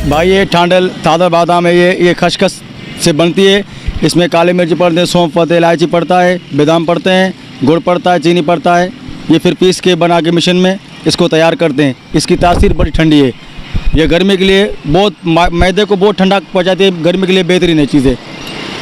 भाई ये ठांडल ताज़ा बादाम है, ये खसखस से बनती है। इसमें काली मिर्च पड़ते हैं, सौंफ पड़ते हैं, इलायची पड़ता है, बादाम पड़ते हैं, गुड़ पड़ता है, चीनी पड़ता है। ये फिर पीस के बना के मशीन में इसको तैयार करते हैं। इसकी तासीर बड़ी ठंडी है। ये गर्मी के लिए बहुत मैदे को बहुत ठंडा पहुँचाती है। गर्मी के लिए बेहतरीन है चीज़ें।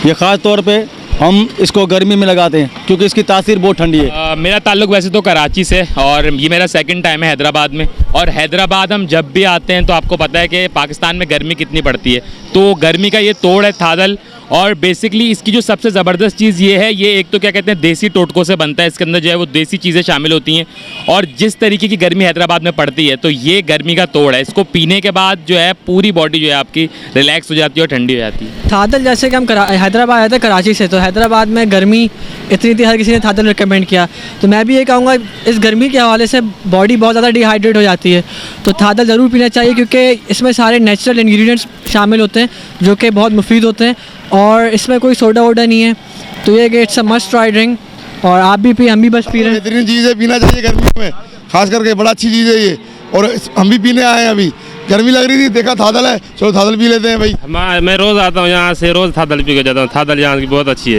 ये ख़ास तौर पे हम इसको गर्मी में लगाते हैं क्योंकि इसकी तासीर बहुत ठंडी है। मेरा ताल्लुक वैसे तो कराची से, और ये मेरा सेकंड टाइम है हैदराबाद में। और हैदराबाद हम जब भी आते हैं तो आपको पता है कि पाकिस्तान में गर्मी कितनी पड़ती है, तो गर्मी का ये तोड़ है थादल। और बेसिकली इसकी जो सबसे ज़बरदस्त चीज़ ये है, ये एक तो क्या कहते हैं देसी टोटकों से बनता है। इसके अंदर जो है वो देसी चीज़ें शामिल होती हैं। और जिस तरीके की गर्मी हैदराबाद में पड़ती है तो ये गर्मी का तोड़ है। इसको पीने के बाद जो है पूरी बॉडी जो है आपकी रिलैक्स हो जाती है और ठंडी हो जाती है। थादल जैसे कि हम हैदराबाद आए थे कराची से, तो हैदराबाद में गर्मी इतनी थी, हर किसी ने थादल रिकमेंड किया। तो मैं भी ये कहूँगा इस गर्मी के हवाले से बॉडी बहुत ज़्यादा डिहाइड्रेट हो जाती है, तो थादल ज़रूर पीना चाहिए क्योंकि इसमें सारे नेचुरल इंग्रेडिएंट्स शामिल होते हैं जो कि बहुत मुफीद होते हैं। और इसमें कोई सोडा वोडा नहीं है, तो ये कि it's a must try drink. और आप भी पी, हम भी बस पी रहे हैं। बेहतरीन चीज़ है, पीना चाहिए गर्मियों में, खास करके बड़ा अच्छी चीज़ है ये। और हम भी पीने आए हैं। अभी गर्मी लग रही थी, देखा थादल है, चलो थादल पी लेते हैं भाई। मैं रोज़ आता हूँ यहाँ से, रोज़ थादल पी के जाता हूँ। थादल यहाँ की बहुत अच्छी है।